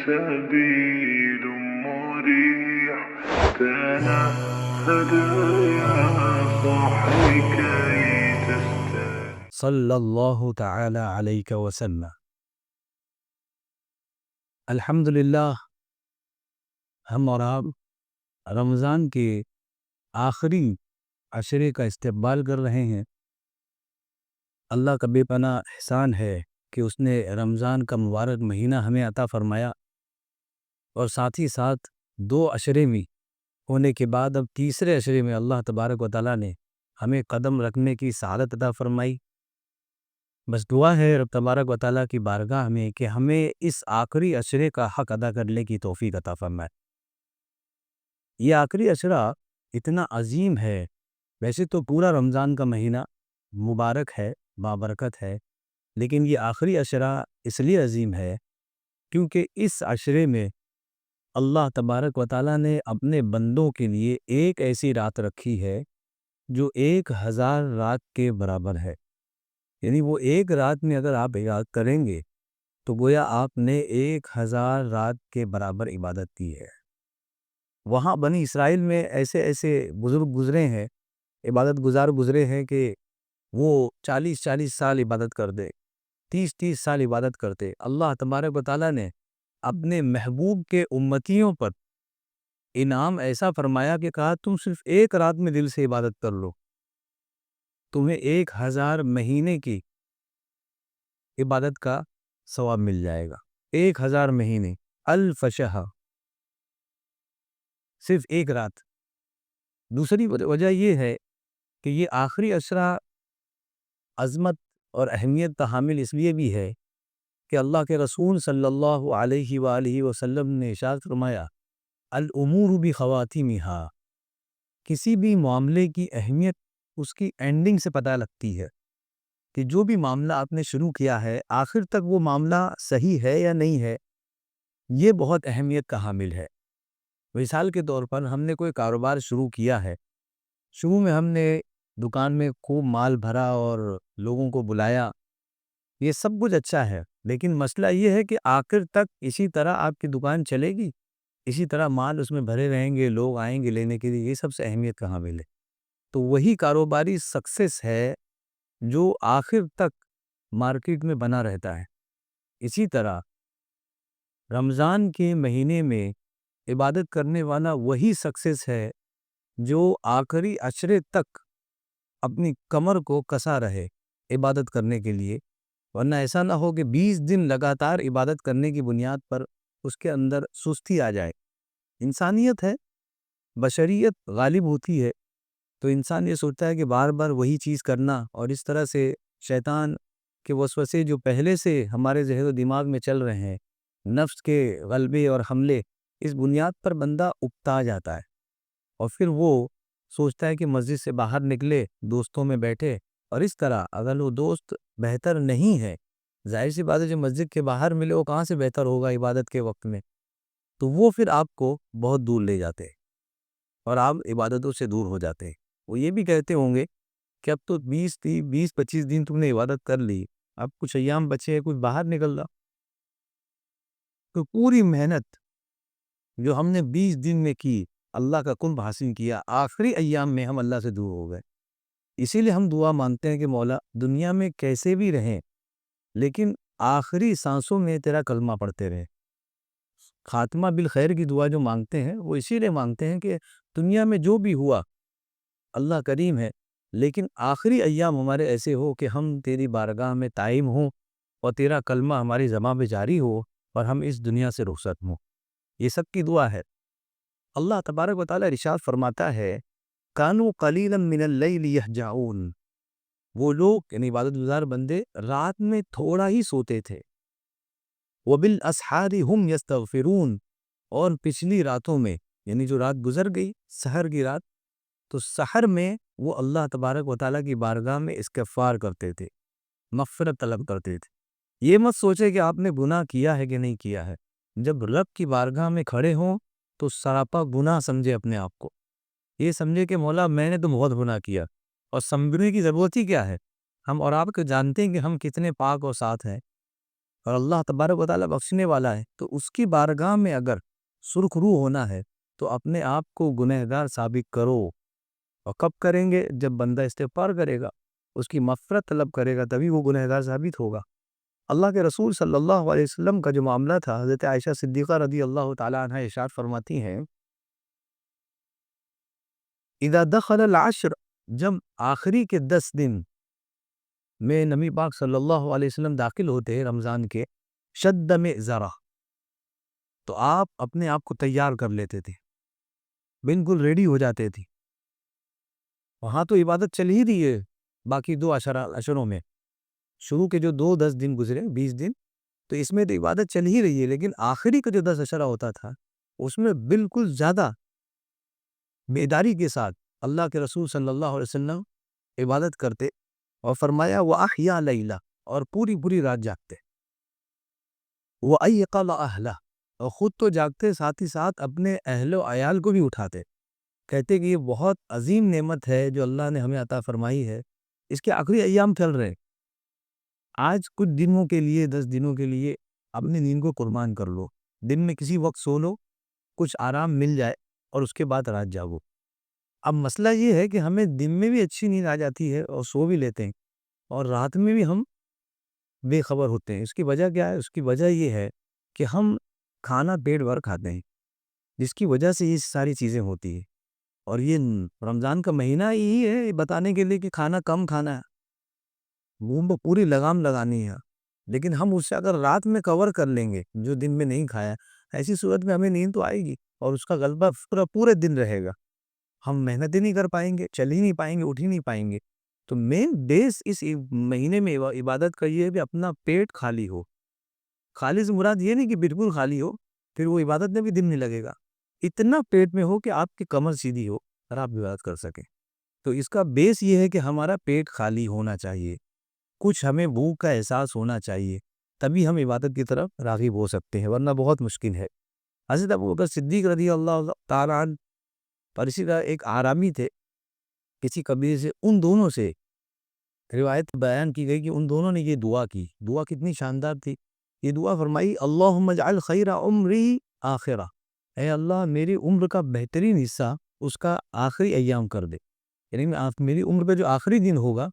سبيل مريح تنهد يا صاحي كي تستريح. صلی اللہ تعالی علیہ وسلم۔ الحمدللہ، ہم اور آپ رمضان کے آخری عشرے کا استقبال کر رہے ہیں۔ اللہ کا بے پناہ احسان ہے کہ اس نے رمضان کا مبارک مہینہ ہمیں عطا فرمایا، اور ساتھ ہی ساتھ 2 عشرے میں ہونے کے بعد اب تیسرے عشرے میں اللہ تبارک و تعالیٰ نے ہمیں قدم رکھنے کی سعادت عطا فرمائی۔ بس دعا ہے رب تبارک و تعالیٰ کی بارگاہ میں کہ ہمیں اس آخری عشرے کا حق ادا کرنے کی توفیق عطا فرمائے۔ یہ آخری عشرہ اتنا عظیم ہے، ویسے تو پورا رمضان کا مہینہ مبارک ہے، بابرکت ہے، لیکن یہ آخری عشرہ اس لیے عظیم ہے کیونکہ اس عشرے میں اللہ تبارک و تعالیٰ نے اپنے بندوں کے لیے ایک ایسی رات رکھی ہے جو 1000 رات کے برابر ہے۔ یعنی وہ ایک رات میں اگر آپ عبادت کریں گے تو گویا آپ نے 1000 رات کے برابر عبادت کی ہے۔ وہاں بنی اسرائیل میں ایسے ایسے بزرگ گزرے ہیں، عبادت گزار گزرے ہیں کہ وہ 40 سال عبادت کر دے، 30 سال عبادت کرتے۔ اللہ تبارک و تعالیٰ نے اپنے محبوب کے امتیوں پر انعام ایسا فرمایا کہ کہا تم صرف ایک رات میں دل سے عبادت کر لو، تمہیں 1000 مہینے کی عبادت کا ثواب مل جائے گا۔ 1000 مہینے، الف شہر، صرف ایک رات۔ دوسری وجہ یہ ہے کہ یہ آخری عشرہ عظمت اور اہمیت کا حامل اس لیے بھی ہے کہ اللہ کے رسول صلی اللہ علیہ وآلہ وسلم نے ارشاد فرمایا الامور بخواتیمہا، کسی بھی معاملے کی اہمیت اس کی اینڈنگ سے پتہ لگتی ہے کہ جو بھی معاملہ آپ نے شروع کیا ہے آخر تک وہ معاملہ صحیح ہے یا نہیں ہے، یہ بہت اہمیت کا حامل ہے۔ مثال کے طور پر ہم نے کوئی کاروبار شروع کیا ہے، شروع میں ہم نے دکان میں خوب مال بھرا اور لوگوں کو بلایا، یہ سب کچھ اچھا ہے، لیکن مسئلہ یہ ہے کہ آخر تک اسی طرح آپ کی دکان چلے گی، اسی طرح مال اس میں بھرے رہیں گے، لوگ آئیں گے لینے کے لیے، یہ سب سے اہمیت کا حامل ہے۔ تو وہی کاروباری سکسیس ہے جو آخر تک مارکیٹ میں بنا رہتا ہے۔ اسی طرح رمضان کے مہینے میں عبادت کرنے والا وہی سکسیس ہے جو آخری عشرے تک اپنی کمر کو کسا رہے عبادت کرنے کے لیے، ورنہ ایسا نہ ہو کہ 20 دن لگاتار عبادت کرنے کی بنیاد پر اس کے اندر سستی آ جائے۔ انسانیت ہے، بشریت غالب ہوتی ہے، تو انسان یہ سوچتا ہے کہ بار بار وہی چیز کرنا، اور اس طرح سے شیطان کے وسوسے جو پہلے سے ہمارے ذہن و دماغ میں چل رہے ہیں، نفس کے غلبے اور حملے، اس بنیاد پر بندہ اکتا جاتا ہے، اور پھر وہ سوچتا ہے کہ مسجد سے باہر نکلے، دوستوں میں بیٹھے، اور اس طرح اگر وہ دوست بہتر نہیں ہے، ظاہر سی بات ہے جو مسجد کے باہر ملے وہ کہاں سے بہتر ہوگا عبادت کے وقت میں، تو وہ پھر آپ کو بہت دور لے جاتے ہیں اور آپ عبادتوں سے دور ہو جاتے ہیں۔ وہ یہ بھی کہتے ہوں گے کہ اب تو 20-25 دن تم نے عبادت کر لی، اب کچھ ایام بچے ہیں، کچھ باہر نکل رہا، تو پوری محنت جو ہم نے 20 دن میں کی، اللہ کا قرب حاصل کیا، آخری ایام میں ہم اللہ سے دور ہو گئے۔ اسی لیے ہم دعا مانگتے ہیں کہ مولا دنیا میں کیسے بھی رہیں لیکن آخری سانسوں میں تیرا کلمہ پڑھتے رہیں۔ خاتمہ بالخیر کی دعا جو مانگتے ہیں وہ اسی لیے مانگتے ہیں کہ دنیا میں جو بھی ہوا اللہ کریم ہے، لیکن آخری ایام ہمارے ایسے ہو کہ ہم تیری بارگاہ میں قائم ہوں اور تیرا کلمہ ہماری زبان پہ جاری ہو اور ہم اس دنیا سے رخصت ہوں۔ یہ سب کی دعا ہے۔ اللہ تبارک و تعالیٰ ارشاد فرماتا ہے کانوا قلیلا من اللیل یہجعون، وہ لوگ یعنی عبادت گزار بندے رات میں تھوڑا ہی سوتے تھے، وبالاسحار ہم یستغفرون، اور پچھلی راتوں میں یعنی جو رات گزر گئی سحر کی رات، تو سحر میں وہ اللہ تبارک و تعالیٰ کی بارگاہ میں استغفار کرتے تھے، مغفرت طلب کرتے تھے۔ یہ مت سوچے کہ آپ نے گناہ کیا ہے کہ نہیں کیا ہے، جب رب کی بارگاہ میں کھڑے ہوں تو سراپا گناہ سمجھے اپنے آپ کو، یہ سمجھے کہ مولا میں نے تو بہت گناہ کیا، اور سمجھنے کی ضرورت ہی کیا ہے، ہم اور آپ کو جانتے ہیں کہ ہم کتنے پاک اور صاف ہیں، اور اللہ تبارک و تعالیٰ بخشنے والا ہے، تو اس کی بارگاہ میں اگر سرخ روح ہونا ہے تو اپنے آپ کو گنہگار ثابت کرو۔ اور کب کریں گے؟ جب بندہ استغفار کرے گا، اس کی مغفرت طلب کرے گا، تبھی وہ گنہگار ثابت ہوگا۔ اللہ کے رسول صلی اللہ علیہ وسلم کا جو معاملہ تھا، حضرت عائشہ صدیقہ رضی اللہ تعالیٰ عنہ ارشاد فرماتی ہیں، اذا دخل العشر، جب آخری کے 10 دن میں نبی پاک صلی اللہ علیہ وسلم داخل ہوتے ہیں رمضان کے، شد میں ذرا، تو آپ اپنے آپ کو تیار کر لیتے تھے، بالکل ریڈی ہو جاتے تھے۔ وہاں تو عبادت چل ہی رہی ہے، باقی 2 اشروں میں شروع کے جو 10 دن گزرے، 20 دن، تو اس میں تو عبادت چل ہی رہی ہے، لیکن آخری کا جو 10 اشرہ ہوتا تھا اس میں بالکل زیادہ بیداری کے ساتھ اللہ کے رسول صلی اللہ علیہ وسلم عبادت کرتے، اور فرمایا وَأَحْيَا لَيْلَ، اور پوری پوری رات جاگتے، وَأَيْقَظَ أَهْلَهُ، اور خود تو جاگتے، ساتھ ہی ساتھ اپنے اہل و عیال کو بھی اٹھاتے۔ کہتے کہ یہ بہت عظیم نعمت ہے جو اللہ نے ہمیں عطا فرمائی ہے، اس کے آخری ایام چل رہے ہیں، آج کچھ دنوں کے لیے، 10 دنوں کے لیے اپنی نیند کو قربان کر لو، دن میں کسی وقت سو لو، کچھ آرام مل جائے، اور اس کے بعد رات جاگو۔ اب مسئلہ یہ ہے کہ ہمیں دن میں بھی اچھی نیند آ جاتی ہے اور سو بھی لیتے ہیں، اور رات میں بھی ہم بے خبر ہوتے ہیں۔ اس کی وجہ کیا ہے؟ اس کی وجہ یہ ہے کہ ہم کھانا پیٹ بھر کھاتے ہیں، جس کی وجہ سے یہ ساری چیزیں ہوتی ہیں۔ اور یہ رمضان کا مہینہ یہی ہے بتانے کے لیے کہ کھانا کم کھانا ہے، منہ پہ پوری لگام لگانی ہے، لیکن ہم اس سے اگر رات میں کور کر لیں گے جو دن میں نہیں کھایا، ایسی صورت میں ہمیں نیند تو آئے گی اور اس کا غلبہ پورے دن رہے گا، ہم محنت ہی نہیں کر پائیں گے، چل ہی نہیں پائیں گے، اٹھ ہی نہیں پائیں گے۔ تو مین بیس اس مہینے میں عبادت کا یہ ہے کہ اپنا پیٹ خالی ہو۔ خالی سے مراد یہ نہیں کہ بالکل خالی ہو، پھر وہ عبادت میں بھی دن نہیں لگے گا، اتنا پیٹ میں ہو کہ آپ کی کمر سیدھی ہو اور آپ عبادت کر سکیں۔ تو اس کا بیس یہ ہے کہ ہمارا پیٹ خالی ہونا چاہیے، کچھ ہمیں بھوک کا احساس ہونا چاہیے، تبھی ہم عبادت کی طرف راغب ہو سکتے ہیں، ورنہ بہت مشکل ہے۔ حضرت ابوبکر صدیق رضی اللہ تعالیٰ عنہ پر اسی طرح ایک آرامی تھے کسی قبیلے سے، ان دونوں سے روایت بیان کی گئی کہ ان دونوں نے یہ دعا کی، دعا کتنی شاندار تھی، یہ دعا فرمائی اللہم اجعل خیر عمری آخرہ، اے اللہ میری عمر کا بہترین حصہ اس کا آخری ایام کر دے، یعنی میری عمر کا جو آخری دن ہوگا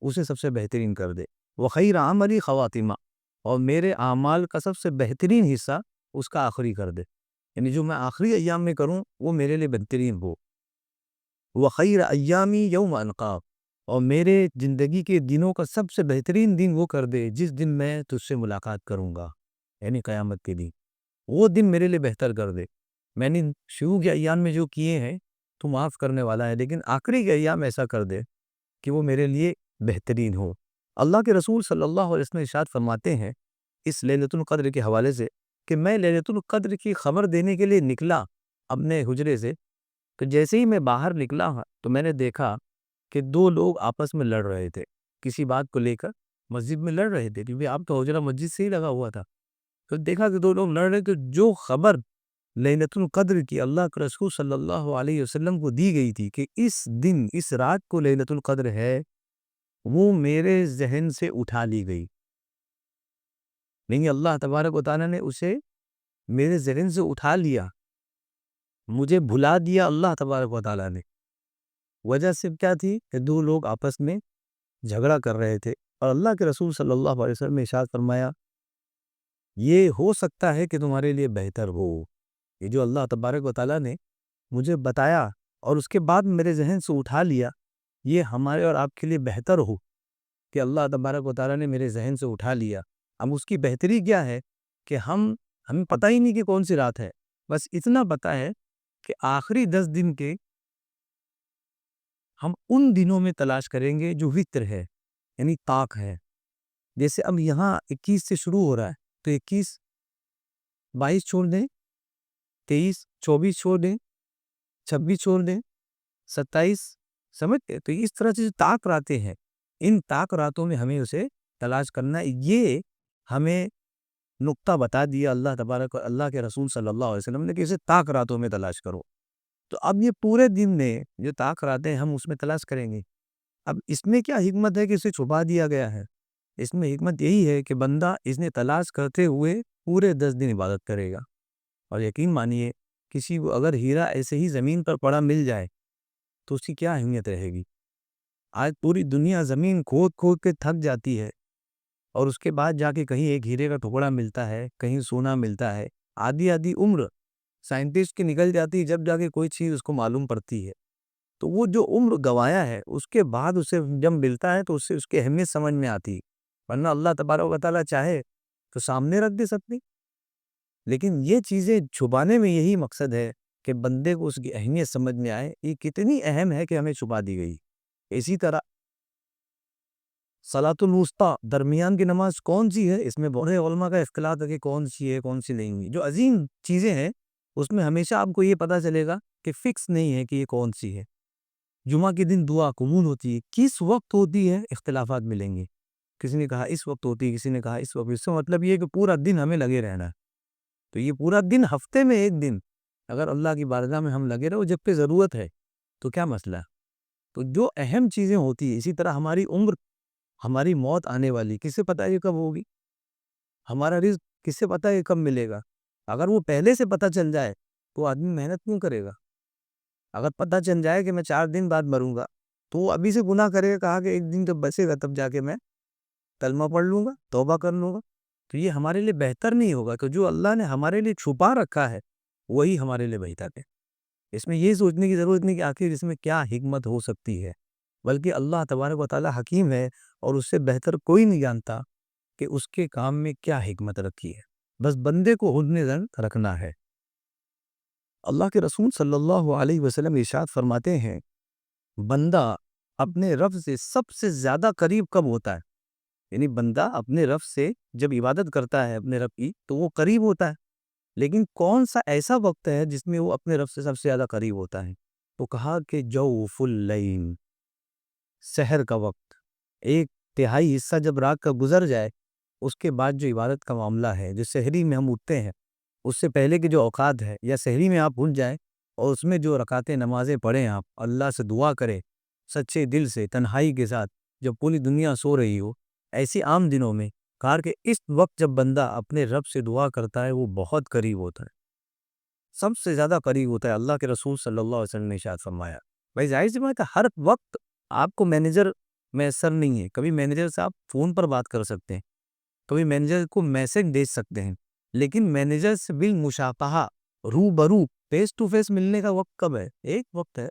اسے سب سے بہترین کر دے، وخیر عملی خواتمہ، اور میرے اعمال کا سب سے بہترین حصہ اس کا آخری کر دے، یعنی جو میں آخری ایام میں کروں وہ میرے لیے بہترین ہو، وخیر ایامی یوم القاک، اور میرے زندگی کے دنوں کا سب سے بہترین دن وہ کر دے جس دن میں تجھ سے ملاقات کروں گا، یعنی قیامت کے دن، وہ دن میرے لیے بہتر کر دے۔ میں نے شروع کے ایام میں جو کیے ہیں تو معاف کرنے والا ہے، لیکن آخری کے ایام ایسا کر دے کہ وہ میرے لیے بہترین ہو۔ اللہ کے رسول صلی اللہ علیہ وسلم ارشاد فرماتے ہیں اس لیلۃ القدر کے حوالے سے کہ میں لیلۃ القدر کی خبر دینے کے لیے نکلا اپنے حجرے سے، کہ جیسے ہی میں باہر نکلا تو میں نے دیکھا کہ 2 لوگ آپس میں لڑ رہے تھے، کسی بات کو لے کر مسجد میں لڑ رہے تھے، کیونکہ آپ کا حجرہ مسجد سے ہی لگا ہوا تھا۔ تو دیکھا کہ 2 لوگ لڑ رہے تھے، جو خبر لیلۃ القدر کی اللہ کے رسول صلی اللہ علیہ وسلم کو دی گئی تھی کہ اس دن، اس رات کو لیلۃ القدر ہے، وہ میرے ذہن سے اٹھا لی گئی، نہیں اللہ تبارک و تعالیٰ نے اسے میرے ذہن سے اٹھا لیا، مجھے بھلا دیا اللہ تبارک و تعالیٰ نے۔ وجہ صرف کیا تھی کہ 2 لوگ آپس میں جھگڑا کر رہے تھے، اور اللہ کے رسول صلی اللہ علیہ وسلم نے ارشاد فرمایا یہ ہو سکتا ہے کہ تمہارے لیے بہتر ہو، یہ جو اللہ تبارک و تعالیٰ نے مجھے بتایا اور اس کے بعد میرے ذہن سے اٹھا لیا، یہ ہمارے اور آپ کے لیے بہتر ہو کہ اللہ تبارک و تعالیٰ نے میرے ذہن سے اٹھا لیا۔ اب اس کی بہتری کیا ہے کہ ہمیں پتہ ہی نہیں کہ کون سی رات ہے، بس اتنا پتہ ہے کہ آخری 10 دن کے ہم ان دنوں میں تلاش کریں گے جو وتر ہے، یعنی طاق ہے۔ جیسے اب یہاں 21 سے شروع ہو رہا ہے تو 21 22 چھوڑ دیں، 23 24 چھوڑ دیں، 26 چھوڑ دیں، 27، سمجھتے؟ تو اس طرح سے جو طاق راتیں ہیں، ان طاق راتوں میں ہمیں اسے تلاش کرنا ہے۔ یہ ہمیں نقطہ بتا دیا اللہ کے رسول صلی اللہ علیہ وسلم نے کہ اسے طاق راتوں میں تلاش کرو۔ تو اب یہ پورے دن میں جو طاق راتیں ہم اس میں تلاش کریں گے۔ اب اس میں کیا حکمت ہے کہ اسے چھپا دیا گیا ہے؟ اس میں حکمت یہی ہے کہ بندہ اس نے تلاش کرتے ہوئے پورے 10 دن عبادت کرے گا، اور یقین مانیے کسی کو اگر ہیرا ایسے ہی زمین پر پڑا مل جائے تو اس کی کیا اہمیت رہے گی۔ آج پوری دنیا زمین کھود کھود کے تھک جاتی ہے، اور اس کے بعد جا کے کہیں ایک ہیرے کا ٹکڑا ملتا ہے، کہیں سونا ملتا ہے، آدھی آدھی عمر سائنٹسٹ کی نکل جاتی ہے جب جا کے کوئی چیز اس کو معلوم پڑتی ہے۔ تو وہ جو عمر گوایا ہے اس کے بعد اسے جب ملتا ہے تو اس سے اس کی اہمیت سمجھ میں آتی ہے، ورنہ اللہ تبارک و تعالیٰ چاہے تو سامنے رکھ دے سکتی، لیکن یہ چیزیں چھپانے میں یہی مقصد ہے کہ بندے کو اس کی اہمیت سمجھ میں آئے، یہ کتنی اہم ہے کہ ہمیں چھپا دی گئی۔ اسی طرح صلاۃ الوسطیٰ، درمیان کی نماز کون سی ہے، اس میں بڑے علماء کا اختلاف ہے کہ کون سی ہے کون سی نہیں ہے۔ جو عظیم چیزیں ہیں اس میں ہمیشہ آپ کو یہ پتہ چلے گا کہ فکس نہیں ہے کہ یہ کون سی ہے۔ جمعہ کے دن دعا قبول ہوتی ہے، کس وقت ہوتی ہے اختلافات ملیں گے، کسی نے کہا اس وقت ہوتی ہے، کسی نے کہا اس وقت۔ اس کا مطلب یہ ہے کہ پورا دن ہمیں لگے رہنا ہے، تو یہ پورا دن، ہفتے میں ایک دن اگر اللہ کی بارگاہ میں ہم لگے رہو جب کہ ضرورت ہے تو کیا مسئلہ ہے۔ تو جو اہم چیزیں ہوتی ہیں، اسی طرح ہماری عمر، ہماری موت آنے والی کسے پتہ ہے یہ کب ہوگی، ہمارا رزق کسے پتہ ہے یہ کب ملے گا۔ اگر وہ پہلے سے پتہ چل جائے تو آدمی محنت کیوں کرے گا۔ اگر پتہ چل جائے کہ میں 4 دن بعد مروں گا تو وہ ابھی سے گناہ کرے گا، کہا کہ ایک دن جب بچے گا تب جا کے میں کلمہ پڑھ لوں گا، توبہ کر لوں گا، تو یہ ہمارے لیے بہتر نہیں ہوگا کہ جو اللہ نے ہمارے لیے چھپا رکھا ہے وہی ہمارے لیے بہتر ہے۔ اس میں یہ سوچنے کی ضرورت نہیں کہ آخر اس میں کیا حکمت ہو سکتی ہے، بلکہ اللہ تبارک و تعالیٰ حکیم ہے اور اس سے بہتر کوئی نہیں جانتا کہ اس کے کام میں کیا حکمت رکھی ہے، بس بندے کو حسن ظن رکھنا ہے۔ اللہ کے رسول صلی اللہ علیہ وسلم ارشاد فرماتے ہیں، بندہ اپنے رب سے سب سے زیادہ قریب کب ہوتا ہے، یعنی بندہ اپنے رب سے جب عبادت کرتا ہے اپنے رب کی تو وہ قریب ہوتا ہے، لیکن کون سا ایسا وقت ہے جس میں وہ اپنے رب سے سب سے زیادہ قریب ہوتا ہے، تو کہا کہ جوف اللیل، سحر کا وقت، 1/3 حصہ جب رات کا گزر جائے اس کے بعد جو عبادت کا معاملہ ہے، جو سحری میں ہم اٹھتے ہیں اس سے پہلے کے جو اوقات ہے، یا سحری میں آپ اٹھ جائیں اور اس میں جو رکعتیں نمازیں پڑھیں، آپ اللہ سے دعا کریں سچے دل سے تنہائی کے ساتھ جب پوری دنیا سو رہی ہو، ایسی عام دنوں میں، کہا کہ اس وقت جب بندہ اپنے رب سے دعا کرتا ہے وہ بہت قریب ہوتا ہے، سب سے زیادہ قریب ہوتا ہے۔ اللہ کے رسول صلی اللہ علیہ وسلم نے ارشاد فرمایا، بھائی ظاہر سی بات ہے ہر وقت آپ کو مینیجر میسر نہیں ہے، کبھی مینیجر سے آپ فون پر بات کر سکتے ہیں، کبھی مینیجر کو میسج بھیج سکتے ہیں، لیکن مینیجر سے بالمشافہہ، روبرو، فیس ٹو فیس ملنے کا وقت کب ہے؟ ایک وقت ہے،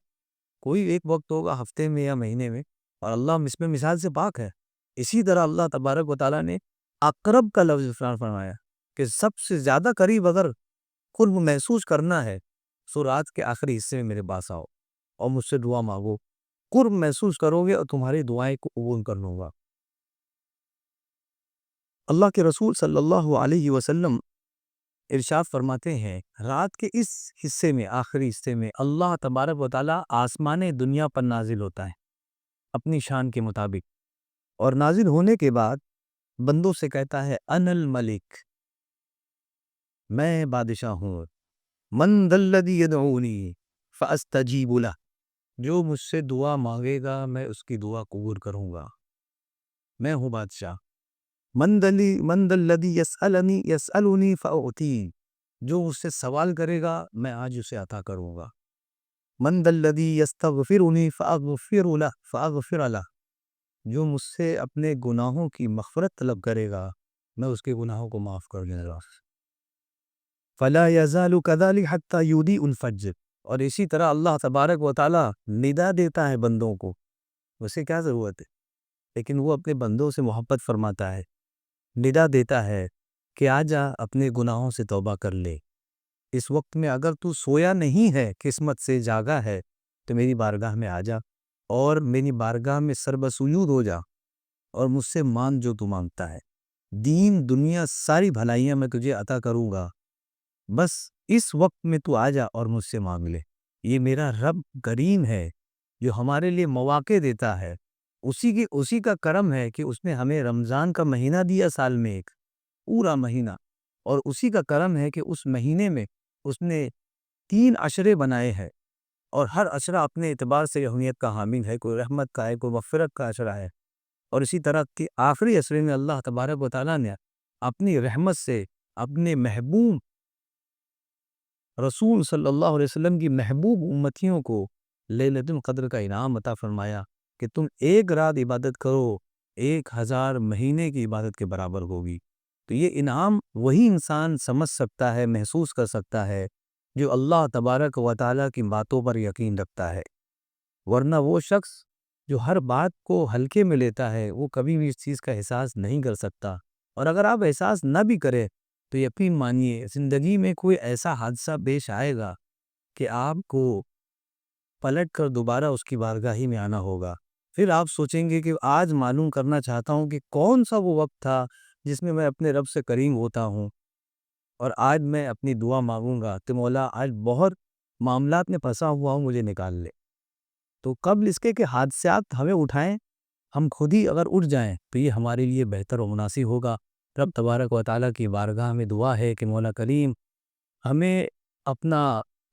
کوئی ایک وقت ہوگا ہفتے میں یا مہینے میں، اور اللہ اس میں مثال سے پاک ہے۔ اسی طرح اللہ تبارک و تعالیٰ نے اقرب کا لفظ استعمال فرمایا کہ سب سے زیادہ قریب اگر قرب محسوس کرنا ہے سو رات کے آخری حصے میں میرے پاس آؤ اور مجھ سے دعا مانگو، قرب محسوس کرو گے اور تمہاری دعائیں کو قبول کر لوں گا۔ اللہ کے رسول صلی اللہ علیہ وسلم ارشاد فرماتے ہیں، رات کے اس حصے میں، آخری حصے میں، اللہ تبارک و تعالیٰ آسمان دنیا پر نازل ہوتا ہے اپنی شان کے مطابق، اور نازل ہونے کے بعد بندوں سے کہتا ہے انا الملک، میں بادشاہ ہوں، من ذا الذی یدعونی فاستجیب لہ، جو مجھ سے دعا مانگے گا میں اس کی دعا قبول کروں گا، میں ہوں بادشاہ۔ من ذا الذی یسألنی فاعطیہ، جو مجھ سے سوال کرے گا میں آج اسے عطا کروں گا۔ من ذا الذی یستغفرنی فاغفر لہ، جو مجھ سے اپنے گناہوں کی مغفرت طلب کرے گا میں اس کے گناہوں کو معاف کر دوں گا۔ فلا یزال کذلک حتی یودیع الفجر، اور اسی طرح اللہ تبارک و تعالیٰ ندا دیتا ہے بندوں کو، اسے کیا ضرورت ہے، لیکن وہ اپنے بندوں سے محبت فرماتا ہے، ندا دیتا ہے کہ آجا اپنے گناہوں سے توبہ کر لے، اس وقت میں اگر تو سویا نہیں ہے، قسمت سے جاگا ہے، تو میری بارگاہ میں آجا اور میری بارگاہ میں سربسجود ہو جا اور مجھ سے مانگ جو تو مانگتا ہے، دین دنیا ساری بھلائیاں میں تجھے عطا کروں گا، بس اس وقت میں تو آجا اور مجھ سے مانگ لے۔ یہ میرا رب کریم ہے جو ہمارے لیے مواقع دیتا ہے، اسی کا کرم ہے کہ اس نے ہمیں رمضان کا مہینہ دیا، سال میں ایک پورا مہینہ، اور اسی کا کرم ہے کہ اس مہینے میں اس نے 3 عشرے بنائے ہیں، اور ہر عشرہ اپنے اعتبار سے اہمیت کا حامل ہے، کوئی رحمت کا ہے، کوئی مغفرت کا عشرہ ہے، اور اسی طرح کے آخری عشرے میں اللہ تبارک و تعالیٰ نے اپنی رحمت سے اپنے محبوب رسول صلی اللہ علیہ وسلم کی محبوب امتیوں کو لیلۃ القدر کا انعام عطا فرمایا کہ تم ایک رات عبادت کرو 1000 مہینے کی عبادت کے برابر ہوگی۔ تو یہ انعام وہی انسان سمجھ سکتا ہے، محسوس کر سکتا ہے جو اللہ تبارک و تعالیٰ کی باتوں پر یقین رکھتا ہے، ورنہ وہ شخص جو ہر بات کو ہلکے میں لیتا ہے وہ کبھی بھی اس چیز کا احساس نہیں کر سکتا۔ اور اگر آپ احساس نہ بھی کریں تو یقین مانیے زندگی میں کوئی ایسا حادثہ پیش آئے گا کہ آپ کو پلٹ کر دوبارہ اس کی بارگاہ میں آنا ہوگا۔ پھر آپ سوچیں گے کہ آج معلوم کرنا چاہتا ہوں کہ کون سا وہ وقت تھا جس میں میں اپنے رب سے کریم ہوتا ہوں، اور آج میں اپنی دعا مانگوں گا کہ مولا آج بہت معاملات میں پھنسا ہوا ہوں، مجھے نکال لے۔ تو قبل اس کے کہ حادثات ہمیں اٹھائیں، ہم خود ہی اگر اٹھ جائیں تو یہ ہمارے لیے بہتر و مناسب ہوگا۔ رب تبارک و تعالیٰ کی بارگاہ میں دعا ہے کہ مولا کریم ہمیں اپنا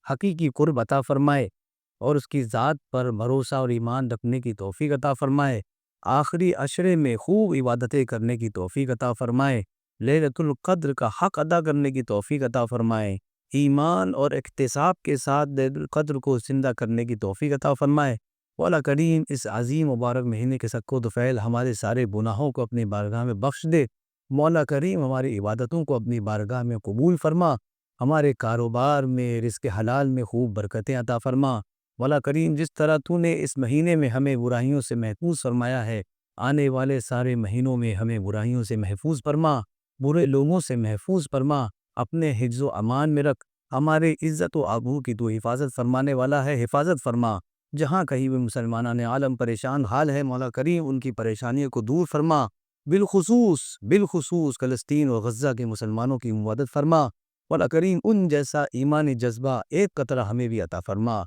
حقیقی قرب عطا فرمائے اور اس کی ذات پر بھروسہ اور ایمان رکھنے کی توفیق عطا فرمائے، آخری عشرے میں خوب عبادتیں کرنے کی توفیق عطا فرمائے، لیلۃ القدر کا حق ادا کرنے کی توفیق عطا فرمائے، ایمان اور احتساب کے ساتھ لیلۃ القدر کو زندہ کرنے کی توفیق عطا فرمائے۔ مولا کریم اس عظیم مبارک مہینے کے سکو دفعیل ہمارے سارے گناہوں کو اپنی بارگاہ میں بخش دے۔ مولا کریم ہماری عبادتوں کو اپنی بارگاہ میں قبول فرما، ہمارے کاروبار میں رزق حلال میں خوب برکتیں عطا فرما۔ مولا کریم جس طرح تو نے اس مہینے میں ہمیں برائیوں سے محفوظ فرمایا ہے، آنے والے سارے مہینوں میں ہمیں برائیوں سے محفوظ فرما، برے لوگوں سے محفوظ فرما، اپنے حفظ و امان میں رکھ، ہمارے عزت و آبرو کی تو حفاظت فرمانے والا ہے، حفاظت فرما۔ جہاں کہیں بھی مسلمانان عالم پریشان حال ہے مولا کریم ان کی پریشانیوں کو دور فرما، بالخصوص فلسطین اور غزہ کے مسلمانوں کی مدد فرما۔ مولا کریم ان جیسا ایمانی جذبہ ایک قطرہ ہمیں بھی عطا فرما۔